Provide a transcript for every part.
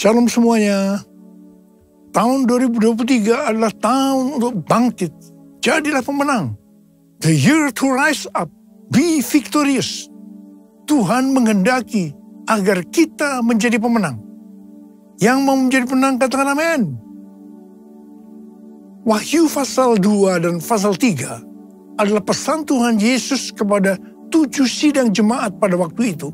Shalom semuanya. Tahun 2023 adalah tahun untuk bangkit. Jadilah pemenang. The year to rise up. Be victorious. Tuhan menghendaki agar kita menjadi pemenang. Yang mau menjadi pemenang katakan amin. Wahyu pasal 2 dan pasal 3 adalah pesan Tuhan Yesus kepada 7 sidang jemaat pada waktu itu.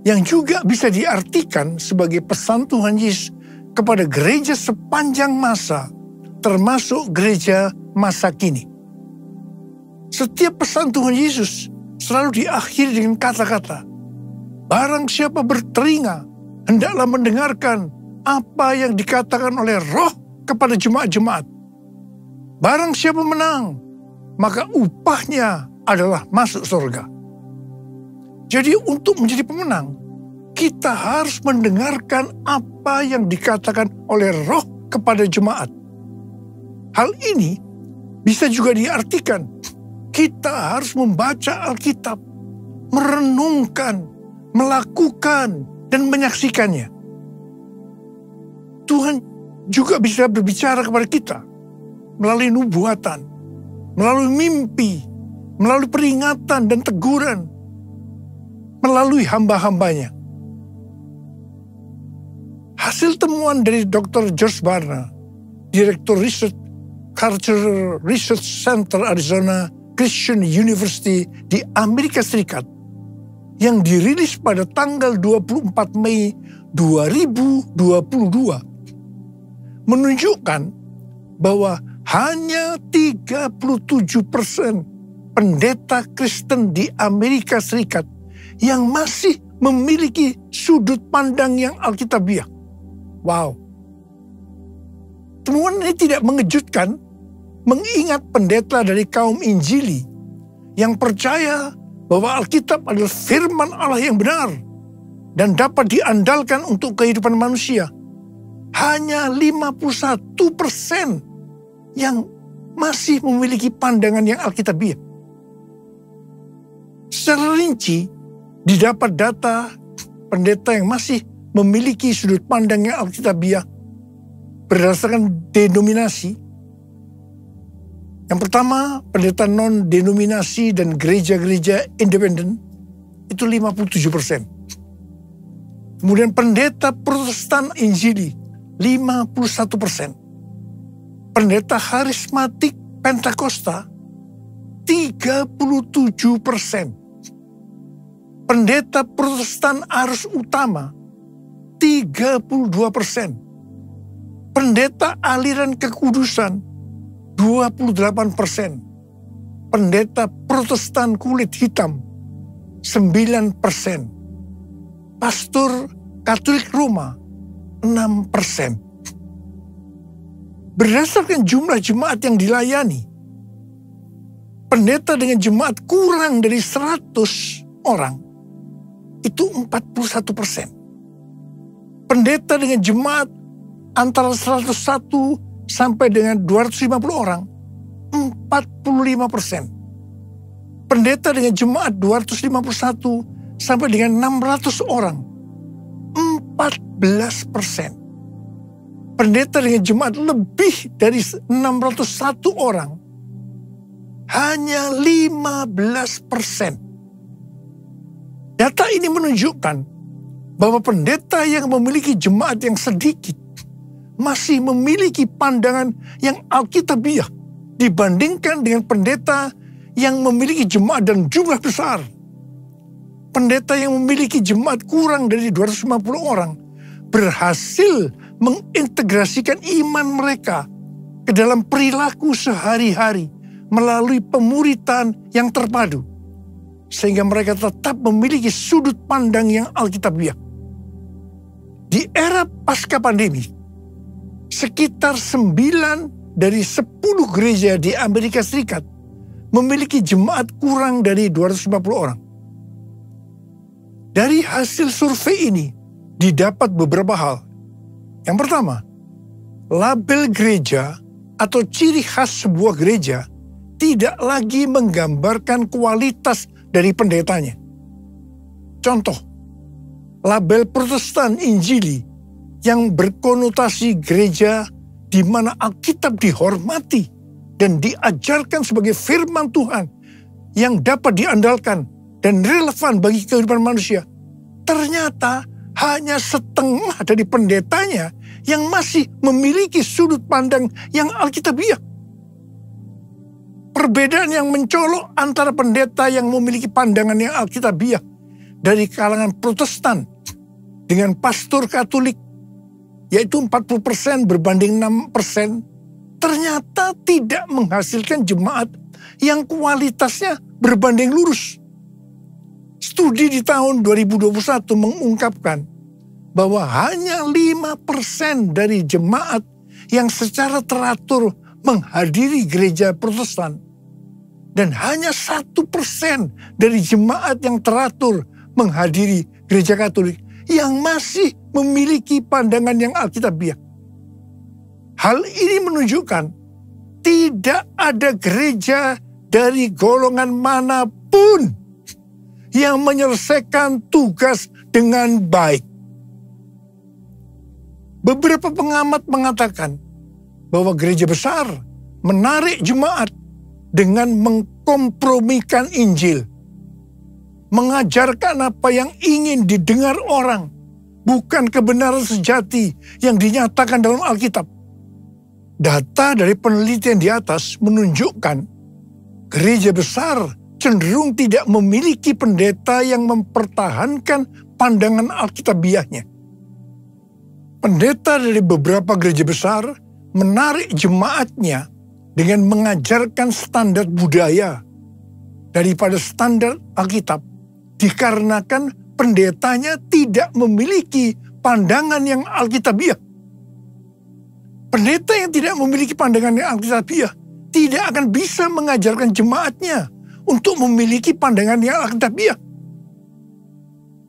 Yang juga bisa diartikan sebagai pesan Tuhan Yesus kepada gereja sepanjang masa, termasuk gereja masa kini. Setiap pesan Tuhan Yesus selalu diakhiri dengan kata-kata, barang siapa bertelinga, hendaklah mendengarkan apa yang dikatakan oleh Roh kepada jemaat-jemaat. Barang siapa menang, maka upahnya adalah masuk surga. Jadi untuk menjadi pemenang, kita harus mendengarkan apa yang dikatakan oleh Roh kepada jemaat. Hal ini bisa juga diartikan, kita harus membaca Alkitab, merenungkan, melakukan, dan menyaksikannya. Tuhan juga bisa berbicara kepada kita melalui nubuatan, melalui mimpi, melalui peringatan dan teguran, melalui hamba-hambanya. Hasil temuan dari Dr. George Barna, Direktur Riset Cultural Research Center Arizona Christian University di Amerika Serikat, yang dirilis pada tanggal 24 Mei 2022, menunjukkan bahwa hanya 37% pendeta Kristen di Amerika Serikat yang masih memiliki sudut pandang yang alkitabiah. Wow. Temuan ini tidak mengejutkan, mengingat pendeta dari kaum Injili yang percaya bahwa Alkitab adalah firman Allah yang benar dan dapat diandalkan untuk kehidupan manusia. Hanya 51% yang masih memiliki pandangan yang alkitabiah. Secara rinci, didapat data pendeta yang masih memiliki sudut pandang yang alkitabiah berdasarkan denominasi. Yang pertama, pendeta non-denominasi dan gereja-gereja independen itu 57%. Kemudian pendeta Protestan Injili 51%. Pendeta karismatik Pentakosta 37%. Pendeta Protestan Arus Utama 32%. Pendeta aliran kekudusan 28%. Pendeta Protestan kulit hitam 9%. Pastor Katolik Roma 6%. Berdasarkan jumlah jemaat yang dilayani, pendeta dengan jemaat kurang dari 100 orang itu 41%. Pendeta dengan jemaat antara 101 sampai dengan 250 orang 45%. Pendeta dengan jemaat 251 sampai dengan 600 orang 14%. Pendeta dengan jemaat lebih dari 601 orang hanya 15%. Data ini menunjukkan bahwa pendeta yang memiliki jemaat yang sedikit masih memiliki pandangan yang alkitabiah dibandingkan dengan pendeta yang memiliki jemaat dan jumlah besar. Pendeta yang memiliki jemaat kurang dari 250 orang berhasil mengintegrasikan iman mereka ke dalam perilaku sehari-hari melalui pemuritan yang terpadu, sehingga mereka tetap memiliki sudut pandang yang alkitabiah. Di era pasca pandemi, sekitar 9 dari 10 gereja di Amerika Serikat memiliki jemaat kurang dari 250 orang. Dari hasil survei ini didapat beberapa hal. Yang pertama, label gereja atau ciri khas sebuah gereja tidak lagi menggambarkan kualitas dari pendetanya. Contoh, label Protestan Injili yang berkonotasi gereja di mana Alkitab dihormati dan diajarkan sebagai firman Tuhan yang dapat diandalkan dan relevan bagi kehidupan manusia, ternyata hanya setengah dari pendetanya yang masih memiliki sudut pandang yang alkitabiah. Perbedaan yang mencolok antara pendeta yang memiliki pandangan yang alkitabiah dari kalangan Protestan dengan pastor Katolik, yaitu 40% berbanding 6%, ternyata tidak menghasilkan jemaat yang kualitasnya berbanding lurus. Studi di tahun 2021 mengungkapkan bahwa hanya 5% dari jemaat yang secara teratur menghadiri gereja Protestan dan hanya 1% dari jemaat yang teratur menghadiri gereja Katolik yang masih memiliki pandangan yang alkitabiah. Hal ini menunjukkan tidak ada gereja dari golongan manapun yang menyelesaikan tugas dengan baik. Beberapa pengamat mengatakan bahwa gereja besar menarik jemaat dengan mengkompromikan Injil, mengajarkan apa yang ingin didengar orang, bukan kebenaran sejati yang dinyatakan dalam Alkitab. Data dari penelitian di atas menunjukkan gereja besar cenderung tidak memiliki pendeta yang mempertahankan pandangan alkitabiahnya. Pendeta dari beberapa gereja besar menarik jemaatnya dengan mengajarkan standar budaya daripada standar Alkitab, dikarenakan pendetanya tidak memiliki pandangan yang alkitabiah. Pendeta yang tidak memiliki pandangan yang alkitabiah tidak akan bisa mengajarkan jemaatnya untuk memiliki pandangan yang alkitabiah.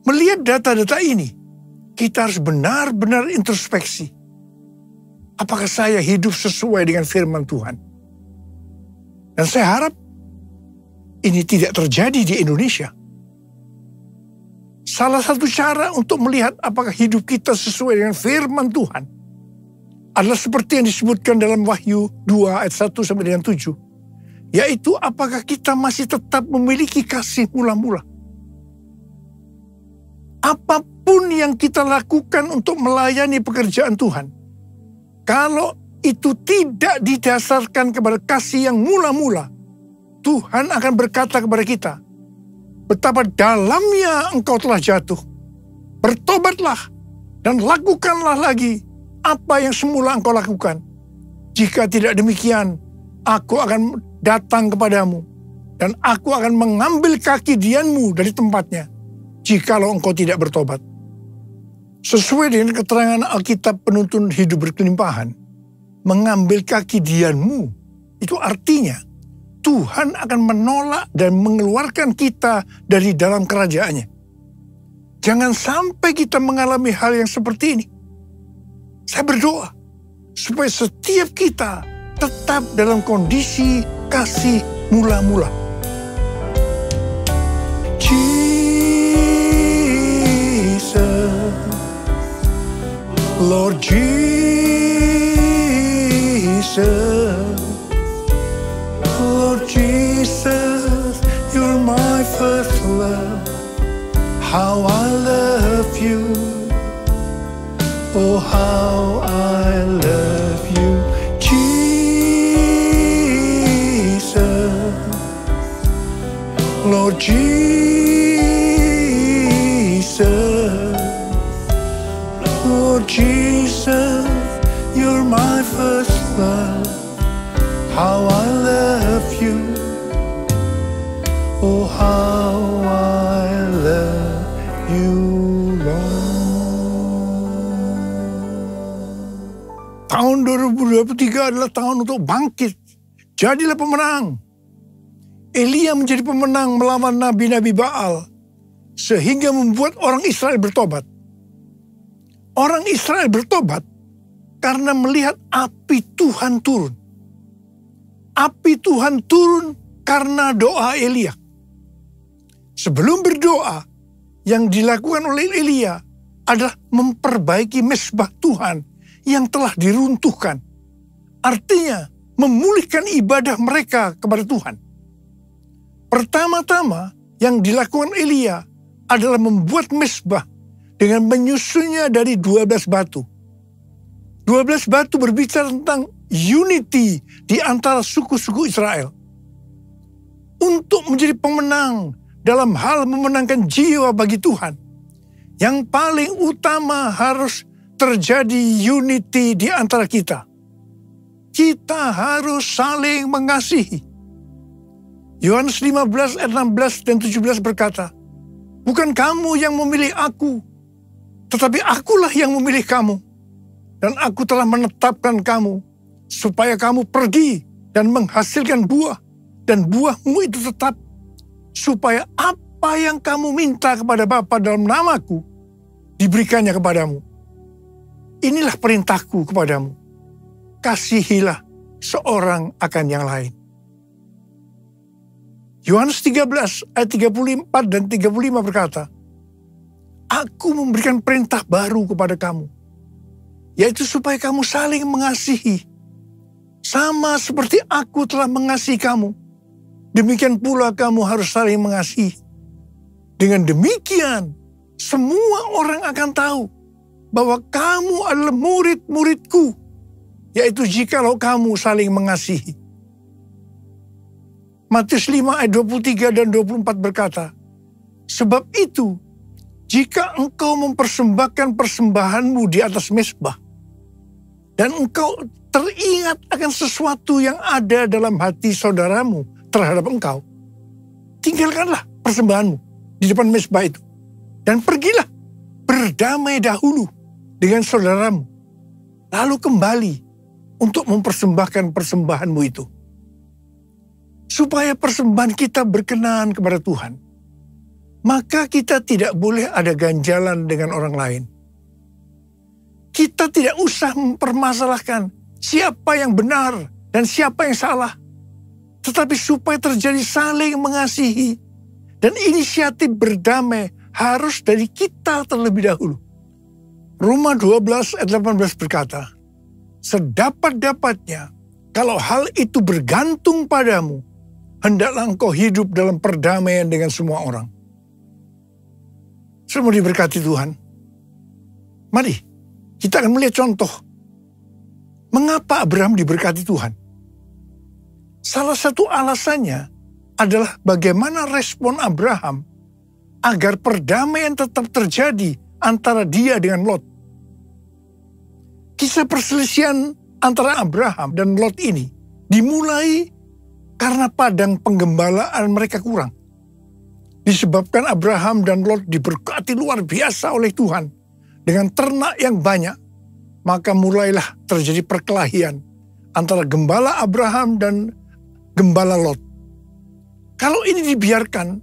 Melihat data-data ini, kita harus benar-benar introspeksi. Apakah saya hidup sesuai dengan firman Tuhan? Dan saya harap ini tidak terjadi di Indonesia. Salah satu cara untuk melihat apakah hidup kita sesuai dengan firman Tuhan adalah seperti yang disebutkan dalam Wahyu 2 ayat 1 sampai dengan 7. Yaitu apakah kita masih tetap memiliki kasih mula-mula. Apapun yang kita lakukan untuk melayani pekerjaan Tuhan, kalau itu tidak didasarkan kepada kasih yang mula-mula, Tuhan akan berkata kepada kita, betapa dalamnya engkau telah jatuh. Bertobatlah dan lakukanlah lagi apa yang semula engkau lakukan. Jika tidak demikian, aku akan datang kepadamu dan aku akan mengambil kaki dianmu dari tempatnya jikalau engkau tidak bertobat. Sesuai dengan keterangan Alkitab penuntun hidup berkelimpahan, mengambil kaki dianmu itu artinya Tuhan akan menolak dan mengeluarkan kita dari dalam kerajaannya. Jangan sampai kita mengalami hal yang seperti ini. Saya berdoa supaya setiap kita tetap dalam kondisi kasih mula-mula. Jesus, Lord Jesus, Lord Jesus, you're my first love. How I love you. Oh, how I love you, Jesus, Lord Jesus, Lord Jesus, you're my first love. How I love you, oh, how I love you, Lord. Tahun 2023 adalah tahun untuk bangkit. Jadilah pemenang. Elia menjadi pemenang melawan nabi-nabi Baal, sehingga membuat orang Israel bertobat. Orang Israel bertobat karena melihat api Tuhan turun. Api Tuhan turun karena doa Elia. Sebelum berdoa, yang dilakukan oleh Elia adalah memperbaiki mezbah Tuhan yang telah diruntuhkan. Artinya, memulihkan ibadah mereka kepada Tuhan. Pertama-tama yang dilakukan Elia adalah membuat mezbah dengan menyusunnya dari 12 batu. 12 batu berbicara tentang unity di antara suku-suku Israel. Untuk menjadi pemenang dalam hal memenangkan jiwa bagi Tuhan, yang paling utama harus terjadi unity di antara kita. Kita harus saling mengasihi. Yohanes 15 ayat 16 dan 17 berkata, "Bukan kamu yang memilih aku, tetapi akulah yang memilih kamu. Dan aku telah menetapkan kamu, supaya kamu pergi dan menghasilkan buah, dan buahmu itu tetap, supaya apa yang kamu minta kepada Bapa dalam namaku, diberikannya kepadamu. Inilah perintahku kepadamu, kasihilah seorang akan yang lain." Yohanes 13 ayat 34 dan 35 berkata, "Aku memberikan perintah baru kepada kamu, yaitu supaya kamu saling mengasihi. Sama seperti aku telah mengasihi kamu, demikian pula kamu harus saling mengasihi. Dengan demikian, semua orang akan tahu bahwa kamu adalah murid-muridku, yaitu jikalau kamu saling mengasihi." Matius 5 ayat 23 dan 24 berkata, "Sebab itu, jika engkau mempersembahkan persembahanmu di atas mezbah, dan engkau teringat akan sesuatu yang ada dalam hati saudaramu terhadap engkau, tinggalkanlah persembahanmu di depan mezbah itu, dan pergilah berdamai dahulu dengan saudaramu, lalu kembali untuk mempersembahkan persembahanmu itu." Supaya persembahan kita berkenan kepada Tuhan, maka kita tidak boleh ada ganjalan dengan orang lain. Kita tidak usah mempermasalahkan siapa yang benar dan siapa yang salah, tetapi supaya terjadi saling mengasihi dan inisiatif berdamai harus dari kita terlebih dahulu. Roma 12 ayat 18 berkata, "Sedapat-dapatnya, kalau hal itu bergantung padamu, hendaklah engkau hidup dalam perdamaian dengan semua orang." Semua diberkati Tuhan. Mari kita akan melihat contoh mengapa Abraham diberkati Tuhan. Salah satu alasannya adalah bagaimana respon Abraham agar perdamaian tetap terjadi antara dia dengan Lot. Kisah perselisihan antara Abraham dan Lot ini dimulai karena padang penggembalaan mereka kurang. Disebabkan Abraham dan Lot diberkati luar biasa oleh Tuhan dengan ternak yang banyak, maka mulailah terjadi perkelahian antara gembala Abraham dan gembala Lot. Kalau ini dibiarkan,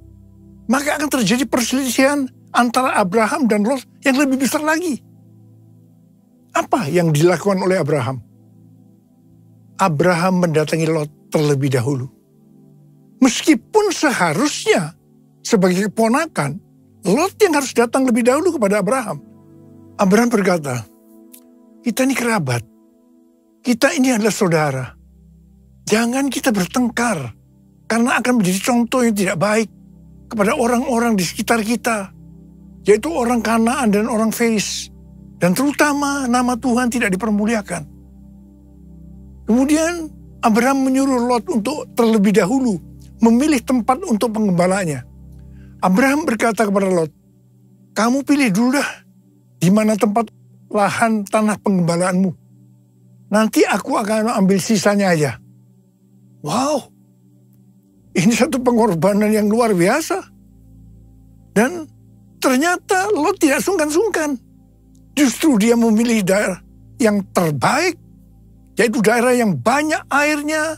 maka akan terjadi perselisihan antara Abraham dan Lot yang lebih besar lagi. Apa yang dilakukan oleh Abraham? Abraham mendatangi Lot terlebih dahulu. Meskipun seharusnya sebagai keponakan, Lot yang harus datang lebih dahulu kepada Abraham. Abraham berkata, "Kita ini kerabat, kita ini adalah saudara. Jangan kita bertengkar, karena akan menjadi contoh yang tidak baik kepada orang-orang di sekitar kita, yaitu orang Kanaan dan orang Feris, dan terutama nama Tuhan tidak dipermuliakan." Kemudian Abraham menyuruh Lot untuk terlebih dahulu memilih tempat untuk penggembalanya. Abraham berkata kepada Lot, "Kamu pilih dulu dah di mana tempat lahan tanah penggembalaanmu. Nanti aku akan ambil sisanya aja." Wow, ini satu pengorbanan yang luar biasa. Dan ternyata Lot tidak sungkan-sungkan. Justru dia memilih daerah yang terbaik, yaitu daerah yang banyak airnya,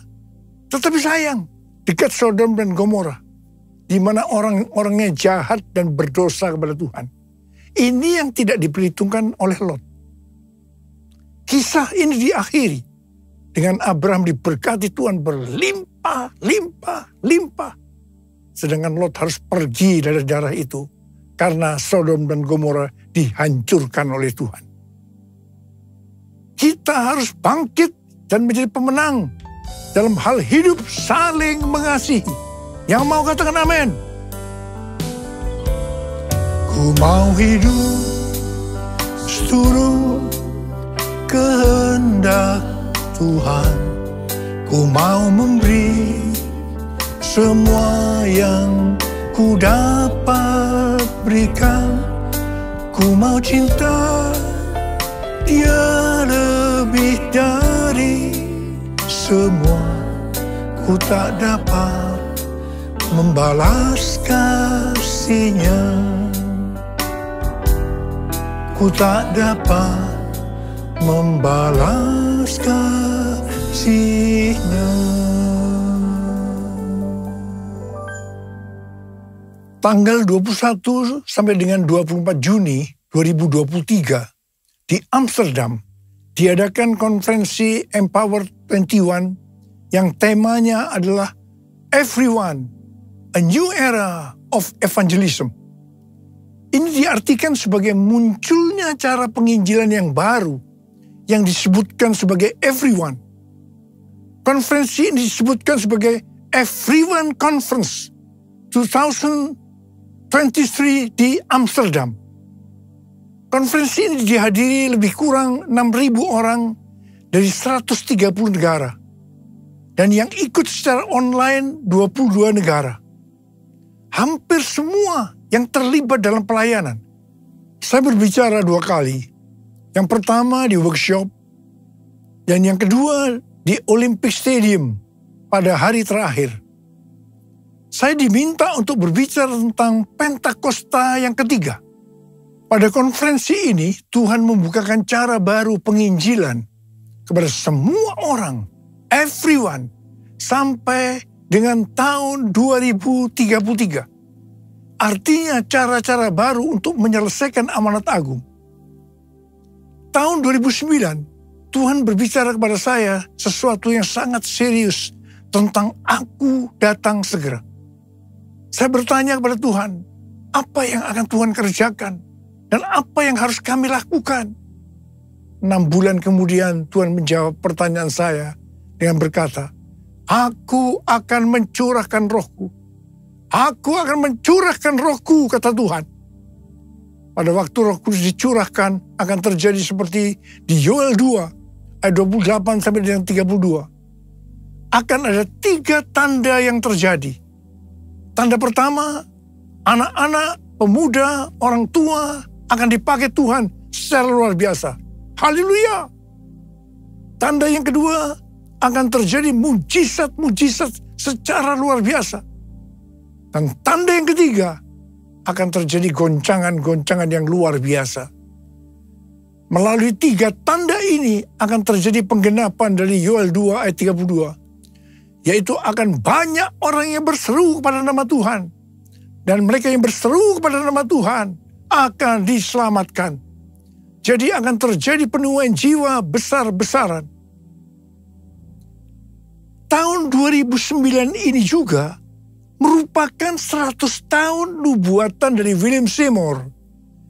tetapi sayang, dekat Sodom dan Gomora, di mana orang-orangnya jahat dan berdosa kepada Tuhan. Ini yang tidak diperhitungkan oleh Lot. Kisah ini diakhiri dengan Abraham diberkati Tuhan berlimpah, limpah, limpah. Sedangkan Lot harus pergi dari daerah itu karena Sodom dan Gomora dihancurkan oleh Tuhan. Kita harus bangkit dan menjadi pemenang dalam hal hidup saling mengasihi. Yang mau katakan amin. Ku mau hidup seturut kehendak Tuhan. Ku mau memberi semua yang ku dapat berikan. Ku mau cinta Dia lebih dari semua. Ku tak dapat membalas kasih-Nya. Ku tak dapat membalas kasih-Nya. Tanggal 21 sampai dengan 24 Juni 2023 di Amsterdam diadakan konferensi Empower 21 yang temanya adalah Everyone, a New Era of Evangelism. Ini diartikan sebagai munculnya cara penginjilan yang baru yang disebutkan sebagai Everyone. Konferensi ini disebutkan sebagai Everyone Conference 2023 di Amsterdam. Konferensi ini dihadiri lebih kurang 6.000 orang dari 130 negara. Dan yang ikut secara online 22 negara. Hampir semua yang terlibat dalam pelayanan. Saya berbicara 2 kali. Yang pertama di workshop. Dan yang kedua di Olympic Stadium pada hari terakhir. Saya diminta untuk berbicara tentang Pentakosta yang ketiga. Pada konferensi ini, Tuhan membukakan cara baru penginjilan kepada semua orang, everyone, sampai dengan tahun 2033. Artinya cara-cara baru untuk menyelesaikan amanat agung. Tahun 2009, Tuhan berbicara kepada saya sesuatu yang sangat serius tentang aku datang segera. Saya bertanya kepada Tuhan, apa yang akan Tuhan kerjakan? Dan apa yang harus kami lakukan? 6 bulan kemudian Tuhan menjawab pertanyaan saya dengan berkata, Aku akan mencurahkan rohku. Aku akan mencurahkan rohku, kata Tuhan. Pada waktu Roh Kudus dicurahkan akan terjadi seperti di Yoel 2 ayat 28 sampai dengan 32. Akan ada 3 tanda yang terjadi. Tanda pertama, anak-anak, pemuda, orang tua akan dipakai Tuhan secara luar biasa. Haleluya. Tanda yang kedua, akan terjadi mujizat-mujizat secara luar biasa. Dan tanda yang ketiga, akan terjadi goncangan-goncangan yang luar biasa. Melalui 3 tanda ini akan terjadi penggenapan dari Yoel 2 ayat 32. Yaitu akan banyak orang yang berseru kepada nama Tuhan. Dan mereka yang berseru kepada nama Tuhan akan diselamatkan. Jadi akan terjadi penuaian jiwa besar-besaran. Tahun 2009 ini juga merupakan 100 tahun nubuatan dari William Seymour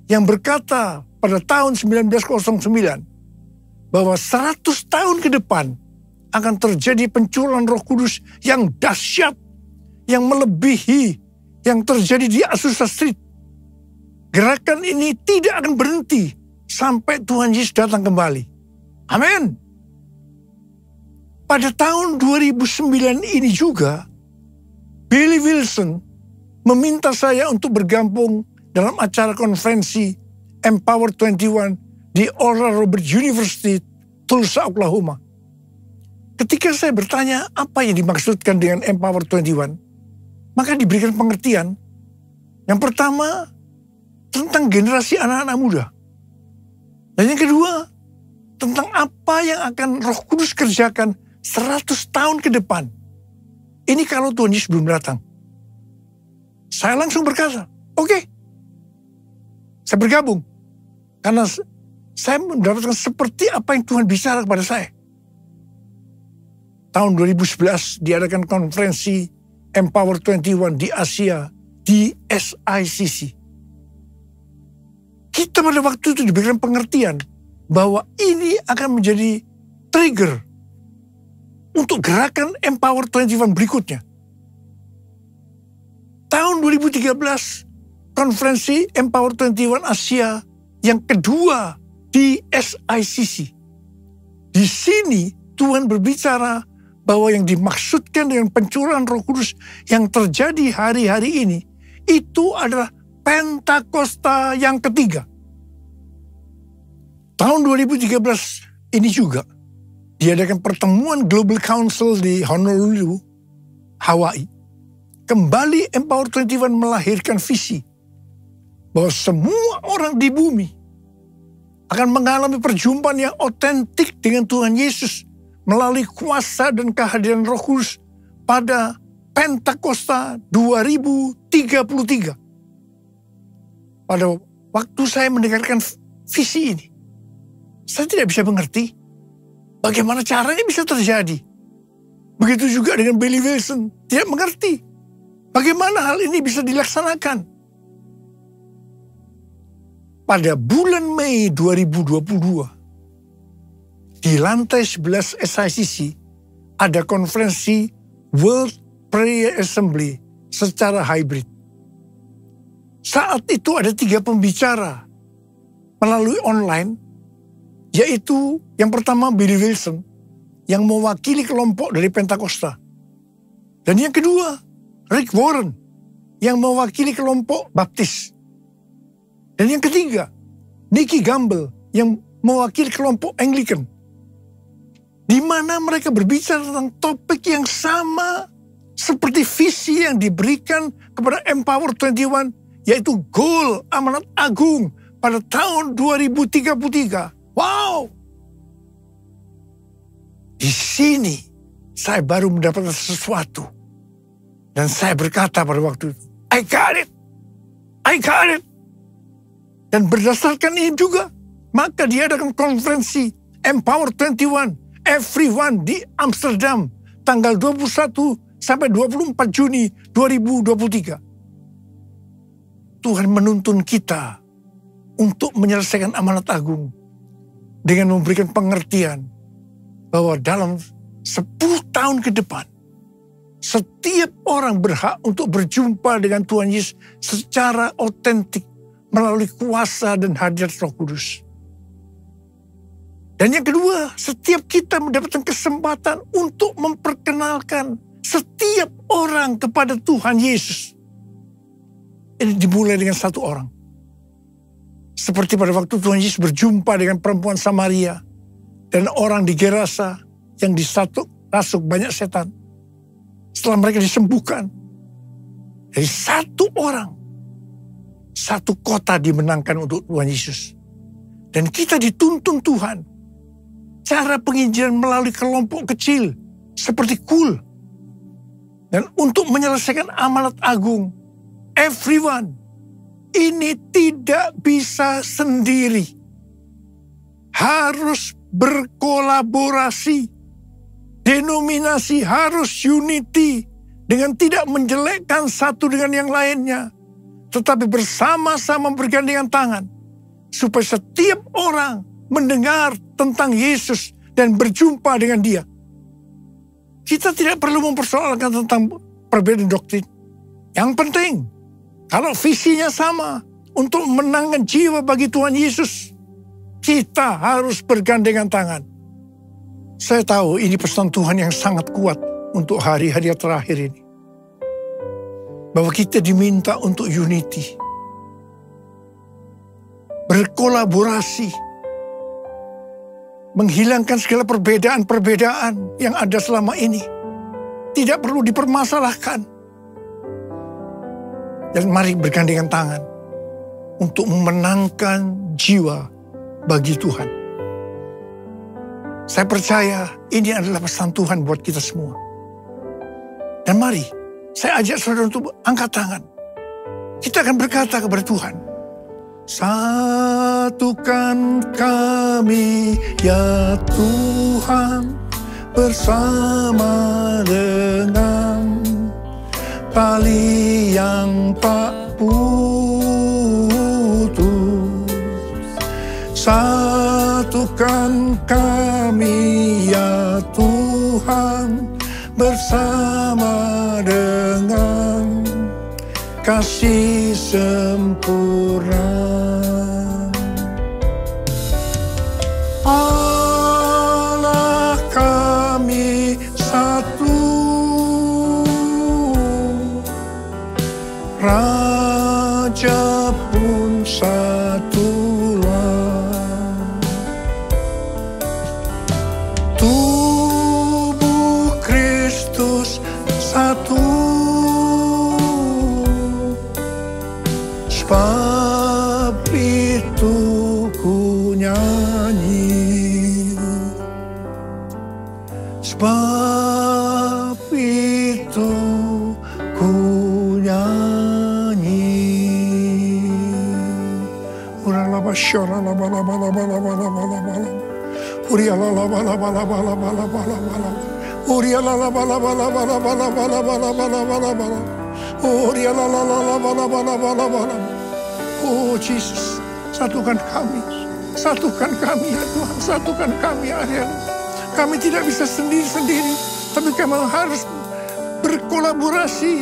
yang berkata pada tahun 1909 bahwa 100 tahun ke depan akan terjadi pencurahan Roh Kudus yang dahsyat, yang melebihi yang terjadi di Azusa Street. Gerakan ini tidak akan berhenti sampai Tuhan Yesus datang kembali. Amin. Pada tahun 2009 ini juga, Billy Wilson meminta saya untuk bergabung dalam acara konferensi Empower 21 di Oral Roberts University, Tulsa, Oklahoma. Ketika saya bertanya apa yang dimaksudkan dengan Empower 21, maka diberikan pengertian. Yang pertama, tentang generasi anak-anak muda. Dan yang kedua, tentang apa yang akan Roh Kudus kerjakan 100 tahun ke depan. Ini kalau Tuhan Yesus belum datang. Saya langsung berkata, oke. Saya bergabung. Karena saya mendapatkan seperti apa yang Tuhan bicara kepada saya. Tahun 2011 diadakan konferensi Empower 21 di Asia, di SICC. kita pada waktu itu diberikan pengertian bahwa ini akan menjadi trigger untuk gerakan Empower 21 berikutnya. Tahun 2013, konferensi Empower 21 Asia yang kedua di SICC. Di sini Tuhan berbicara bahwa yang dimaksudkan dengan pencurahan Roh Kudus yang terjadi hari-hari ini itu adalah Pentakosta yang ketiga. Tahun 2013 ini juga diadakan pertemuan Global Council di Honolulu, Hawaii. Kembali Empower 21 melahirkan visi bahwa semua orang di bumi akan mengalami perjumpaan yang otentik dengan Tuhan Yesus melalui kuasa dan kehadiran Roh Kudus pada Pentakosta 2033. Pada waktu saya mendengarkan visi ini, saya tidak bisa mengerti bagaimana caranya bisa terjadi. Begitu juga dengan Billy Wilson, tidak mengerti bagaimana hal ini bisa dilaksanakan. Pada bulan Mei 2022, di lantai 11 SICC, ada konferensi World Prayer Assembly secara hybrid. Saat itu ada 3 pembicara melalui online, yaitu yang pertama Billy Wilson, yang mewakili kelompok dari Pentakosta. Dan yang kedua, Rick Warren, yang mewakili kelompok Baptis. Dan yang ketiga, Nicky Gamble, yang mewakili kelompok Anglican. Di mana mereka berbicara tentang topik yang sama seperti visi yang diberikan kepada Empower 21, yaitu goal amanat agung pada tahun 2033. Wow! Di sini saya baru mendapatkan sesuatu. Dan saya berkata pada waktu itu, I got it! I got it! Dan berdasarkan ini juga, maka diadakan konferensi Empower 21, Everyone di Amsterdam, tanggal 21 sampai 24 Juni 2023. Tuhan menuntun kita untuk menyelesaikan amanat agung dengan memberikan pengertian bahwa dalam 10 tahun ke depan, setiap orang berhak untuk berjumpa dengan Tuhan Yesus secara otentik melalui kuasa dan hadirat Roh Kudus. Dan yang kedua, setiap kita mendapatkan kesempatan untuk memperkenalkan setiap orang kepada Tuhan Yesus. Ini dimulai dengan satu orang. Seperti pada waktu Tuhan Yesus berjumpa dengan perempuan Samaria dan orang di Gerasa yang rasuk banyak setan. Setelah mereka disembuhkan, dari satu orang, satu kota dimenangkan untuk Tuhan Yesus. Dan kita dituntun Tuhan. Cara penginjilan melalui kelompok kecil seperti Cool. Dan untuk menyelesaikan amanat agung, everyone, ini tidak bisa sendiri. Harus berkolaborasi. Denominasi harus unity dengan tidak menjelekkan satu dengan yang lainnya. Tetapi bersama-sama bergandengan tangan. Supaya setiap orang mendengar tentang Yesus dan berjumpa dengan Dia. Kita tidak perlu mempersoalkan tentang perbedaan doktrin. Yang penting, kalau visinya sama untuk menangkan jiwa bagi Tuhan Yesus, kita harus bergandengan tangan. Saya tahu ini pesan Tuhan yang sangat kuat untuk hari-hari terakhir ini. Bahwa kita diminta untuk unity. Berkolaborasi. Menghilangkan segala perbedaan-perbedaan yang ada selama ini. Tidak perlu dipermasalahkan. Dan mari bergandengan tangan untuk memenangkan jiwa bagi Tuhan. Saya percaya ini adalah pesan Tuhan buat kita semua. Dan mari, saya ajak saudara untuk angkat tangan. Kita akan berkata kepada Tuhan, satukan kami ya Tuhan bersama dengan tali yang tak putus. Satukan kami ya Tuhan bersama dengan kasih sempurna. Allah kami satu, Raja pun satulah. Tubuh Kristus satu, sebab itu ku nyanyi, sebab itu ku nyanyi. Uralaba syaralaba laba laba laba laba laba laba. Urialaba laba laba laba laba laba laba. Urialaba laba laba laba laba laba laba laba laba. Urialaba laba laba laba laba laba. Oh Jesus, satukan kami ya Tuhan, satukan kami ya Tuhan. Kami tidak bisa sendiri-sendiri, tapi kami harus berkolaborasi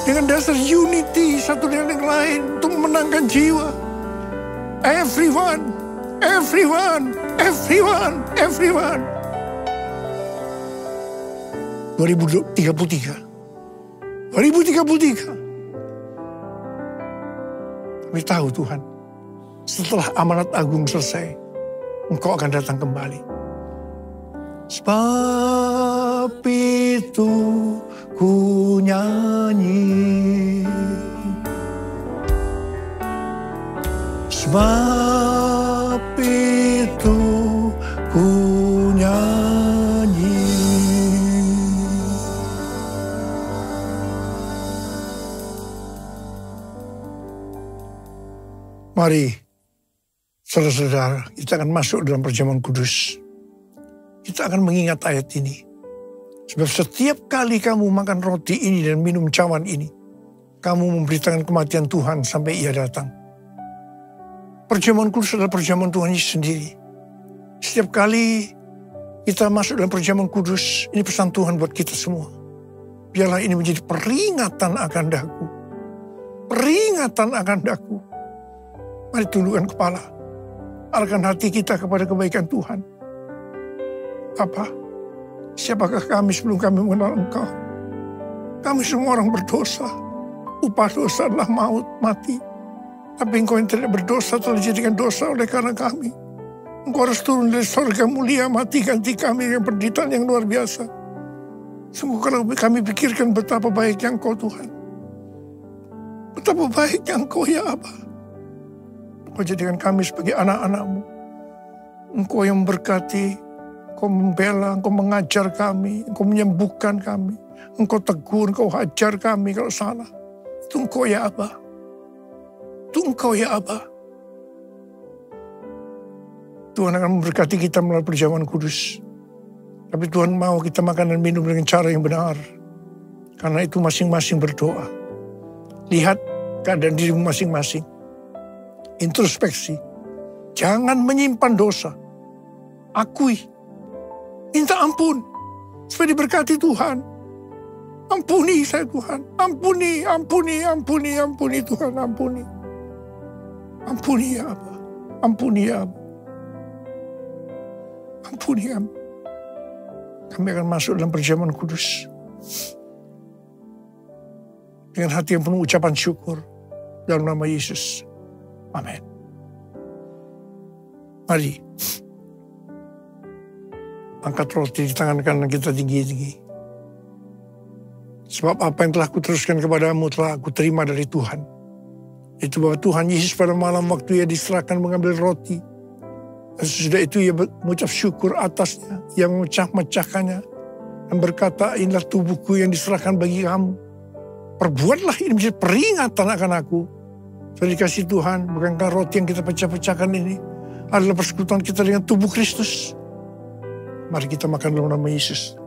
dengan dasar unity satu dengan yang lain untuk memenangkan jiwa. Everyone. 2033. Kami tahu Tuhan, setelah amanat agung selesai, Engkau akan datang kembali. Sebab itu ku nyanyi, sebab itu ku nyanyi. Mari, saudara-saudara, kita akan masuk dalam perjamuan kudus. Kita akan mengingat ayat ini. Sebab setiap kali kamu makan roti ini dan minum cawan ini, kamu memberitakan kematian Tuhan sampai Ia datang. Perjamuan kudus adalah perjamuan Tuhan Yesus sendiri. Setiap kali kita masuk dalam perjamuan kudus, ini pesan Tuhan buat kita semua. Biarlah ini menjadi peringatan akan daku. Peringatan akan daku. Mari tundukkan kepala. Arahkan hati kita kepada kebaikan Tuhan. Apa? Siapakah kami sebelum kami mengenal Engkau? Kami semua orang berdosa. Upah dosa adalah maut, mati. Tapi Engkau yang tidak berdosa telah dijadikan dosa oleh karena kami. Engkau harus turun dari surga mulia, mati ganti kami dengan penderitaan yang luar biasa. Sungguh kalau kami pikirkan betapa baiknya Engkau Tuhan. Betapa baiknya Engkau ya Abba. Engkau jadikan kami sebagai anak-anak-Mu. Engkau yang memberkati, Engkau membela, Engkau mengajar kami, Engkau menyembuhkan kami. Engkau tegur, Engkau hajar kami kalau salah. Itu Engkau ya Abba. Itu Engkau ya Abba. Tuhan akan memberkati kita melalui perjamuan kudus. Tapi Tuhan mau kita makan dan minum dengan cara yang benar. Karena itu masing-masing berdoa. Lihat keadaan dirimu masing-masing. Introspeksi. Jangan menyimpan dosa. Akui. Minta ampun. Supaya diberkati Tuhan. Ampuni saya Tuhan. Ampuni Tuhan. Ampuni. Ampuni ya Abba. Ampuni ya Abba. Ampuni ya Abba. Kami akan masuk dalam perjamuan kudus. Dengan hati yang penuh ucapan syukur. Dalam nama Yesus. Amin. Mari. Angkat roti di tangan kanan kita tinggi-tinggi. Sebab apa yang telah kuteruskan kepadamu telah aku terima dari Tuhan. Itu bahwa Tuhan Yesus pada malam waktu Ia diserahkan mengambil roti. Dan sesudah itu Ia mengucap syukur atasnya. Ia memecah-mecahkannya. Dan berkata, inilah tubuhku yang diserahkan bagi kamu. Perbuatlah ini menjadi peringatan akan aku. Sudah dikasih Tuhan, bukankah roti yang kita pecah-pecahkan ini adalah persekutuan kita dengan tubuh Kristus. Mari kita makan dalam nama Yesus.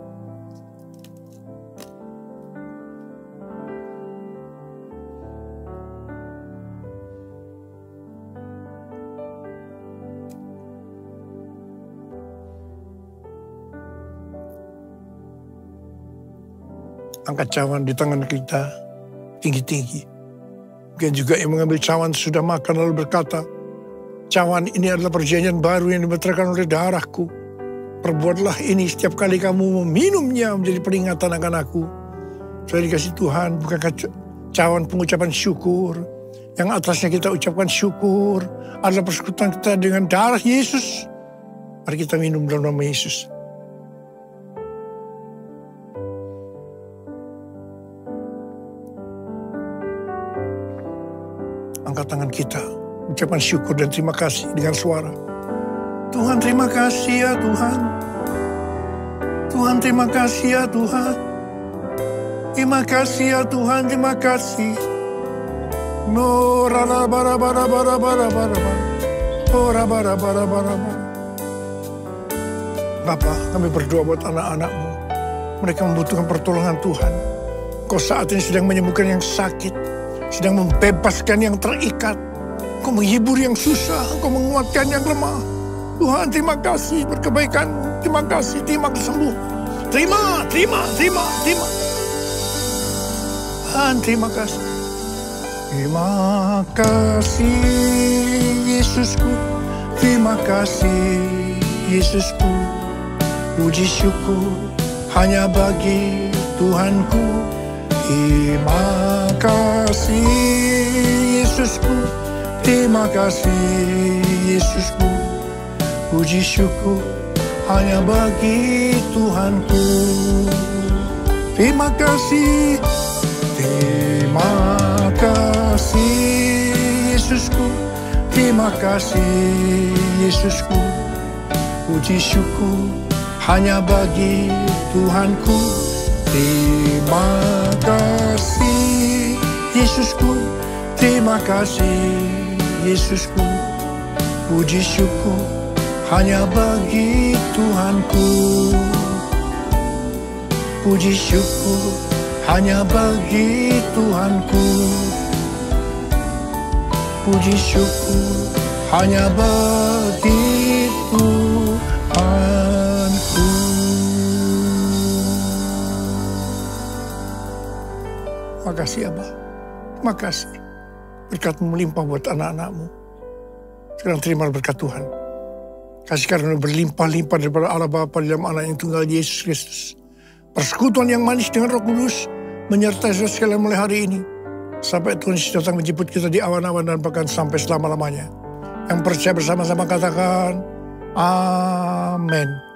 angkat cawan di tangan kita tinggi-tinggi. Mungkin juga yang mengambil cawan sudah makan lalu berkata, cawan ini adalah perjanjian baru yang dimeteraikan oleh darahku. Perbuatlah ini setiap kali kamu meminumnya menjadi peringatan akan aku. Saya dikasih Tuhan, bukankah cawan pengucapan syukur, yang atasnya kita ucapkan syukur, adalah persekutuan kita dengan darah Yesus. Mari kita minum dalam nama Yesus. Angkat tangan kita, ucapan syukur dan terima kasih dengan suara. Tuhan terima kasih ya Tuhan. Tuhan terima kasih ya Tuhan. Terima kasih ya Tuhan, terima kasih. No rara bara bara bara bara bara bara. Ora bara bara bara bara. Bapa, kami berdoa buat anak-anak-Mu. Mereka membutuhkan pertolongan Tuhan. Kau saat ini sedang menyembuhkan yang sakit, sedang membebaskan yang terikat. Kau menghibur yang susah, Kau menguatkan yang lemah. Tuhan terima kasih berkebaikan-Mu. Terima kasih, terima kesembuhan. Terima. Tuhan terima kasih. Terima kasih Yesusku. Terima kasih Yesusku. Puji syukur hanya bagi Tuhanku. Terima kasih Yesusku. Terima kasih Yesusku. Puji syukur hanya bagi Tuhanku. Terima kasih. Terima kasih Yesusku. Terima kasih Yesusku. Puji syukur hanya bagi Tuhanku. Terima kasih Yesusku. Terima kasih Yesusku. Puji syukur hanya bagi Tuhanku. Puji syukur hanya bagi Tuhanku. Puji syukur hanya bagi Tuhanku. Terima kasih Abah. Terima kasih. Berkat-Mu melimpah buat anak-anak-Mu. Sekarang terima berkat Tuhan. Kasih karunia berlimpah-limpah daripada Allah Bapa dalam anak yang tunggal Yesus Kristus. Persekutuan yang manis dengan Roh Kudus menyertai saudara sekalian mulai hari ini. Sampai Tuhan Yesus datang menjemput kita di awan-awan dan bahkan sampai selama-lamanya. Yang percaya bersama-sama katakan, Amin.